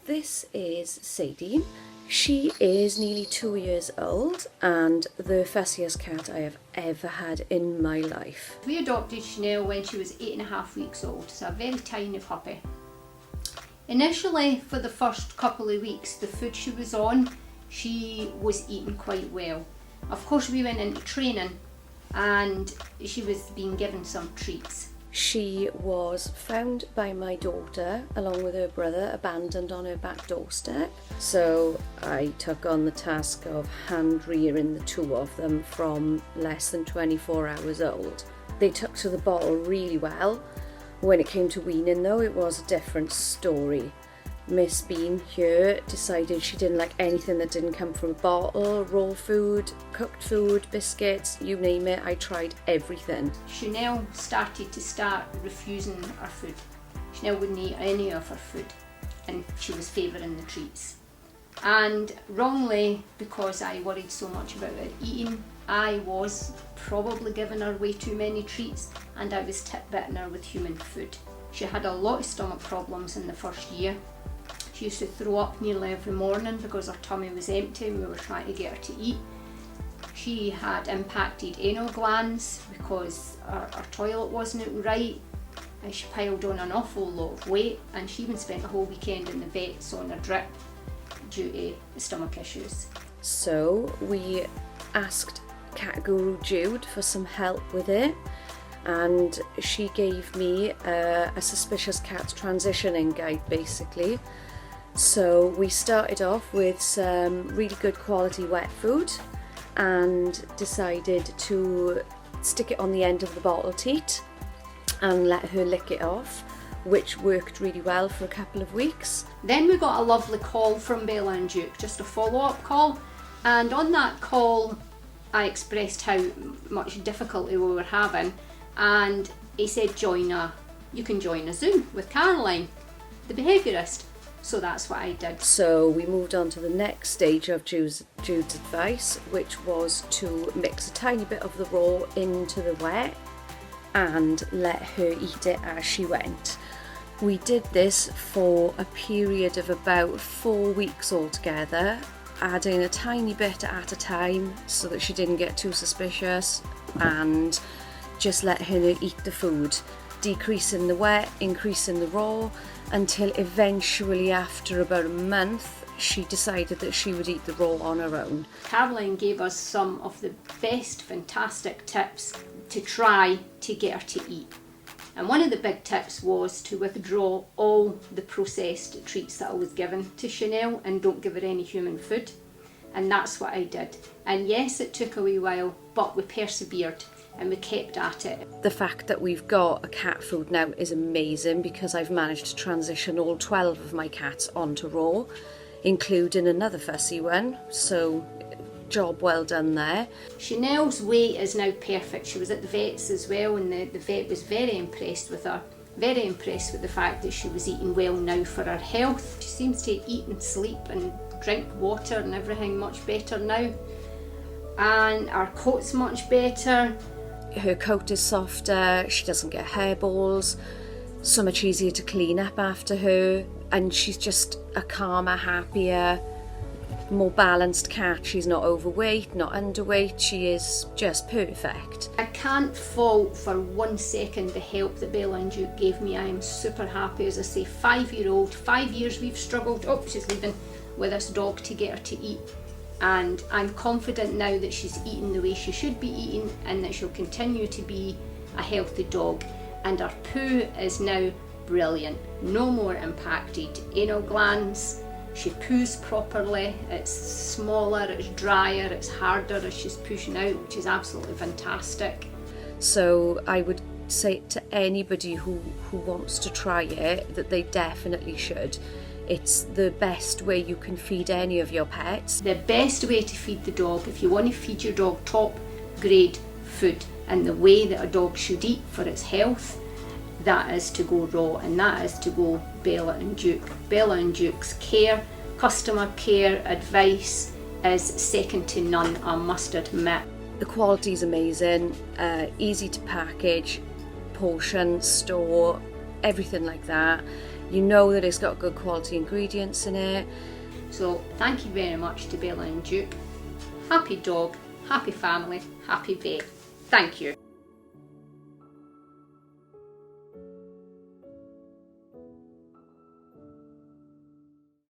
This is Sadie. She is nearly 2 years old and the fussiest cat I have ever had in my life. We adopted Chanel when she was 8.5 weeks old, so a very tiny puppy. Initially, for the first couple of weeks, the food she was on, she was eating quite well. Of course, we went into training and she was being given some treats. She was found by my daughter along with her brother abandoned on her back doorstep. So I took on the task of hand rearing the two of them from less than 24 hours old. They took to the bottle really well. When it came to weaning though, it was a different story. Miss Bean here decided she didn't like anything that didn't come from a bottle, raw food, cooked food, biscuits, you name it, I tried everything. Chanel started to refusing our food. Chanel wouldn't eat any of her food and she was favouring the treats. And wrongly, because I worried so much about her eating, I was probably giving her way too many treats and I was tit-bitting her with human food. She had a lot of stomach problems in the first year. She used to throw up nearly every morning because her tummy was empty and we were trying to get her to eat. She had impacted anal glands because her toilet wasn't right, and she piled on an awful lot of weight, and she even spent the whole weekend in the vets on a drip due to stomach issues. So we asked Cat Guru Jude for some help with it, and she gave me a suspicious cat transitioning guide basically. So we started off with some really good quality wet food and decided to stick it on the end of the bottle teat and let her lick it off, which worked really well for a couple of weeks. Then we got a lovely call from Bella+Duke, just a follow-up call, and on that call I expressed how much difficulty we were having, and he said you can join a Zoom with Caroline, the behaviourist. So that's what I did. So we moved on to the next stage of Jude's advice, which was to mix a tiny bit of the raw into the wet and let her eat it as she went. We did this for a period of about 4 weeks altogether, adding a tiny bit at a time so that she didn't get too suspicious, and just let her eat the food, decreasing the wet, increasing the raw, until eventually after about a month she decided that she would eat the raw on her own. Caroline gave us some of the best fantastic tips to try to get her to eat. And one of the big tips was to withdraw all the processed treats that I was given to Chanel and don't give her any human food. And that's what I did. And yes, it took a wee while, but we persevered and we kept at it. The fact that we've got a cat food now is amazing because I've managed to transition all 12 of my cats onto raw, including another fussy one, so job well done there. Chanel's weight is now perfect. She was at the vet's as well, and the vet was very impressed with her. Very impressed with the fact that she was eating well now for her health. She seems to eat and sleep and drink water and everything much better now. And our coat's much better. Her coat is softer, she doesn't get hairballs, so much easier to clean up after her, and she's just a calmer, happier, more balanced cat. She's not overweight, not underweight, she is just perfect. I can't fault for 1 second the help that Bella+Duke gave me. I am super happy. As I say, 5-year-old, 5 years we've struggled, she's leaving, with this dog to get her to eat. And I'm confident now that she's eating the way she should be eating and that she'll continue to be a healthy dog. And her poo is now brilliant. No more impacted anal glands. She poos properly. It's smaller, it's drier, it's harder as she's pushing out, which is absolutely fantastic. So I would say to anybody who wants to try it that they definitely should. It's the best way you can feed any of your pets. The best way to feed the dog, if you want to feed your dog top grade food and the way that a dog should eat for its health, that is to go raw, and that is to go Bella+Duke. Bella+Duke's care, customer care, advice is second to none, I must admit. The quality is amazing, easy to package, portion, store, everything like that. You know that it's got good quality ingredients in it. So thank you very much to Bella and Duke. Happy dog, happy family, happy vet. Thank you.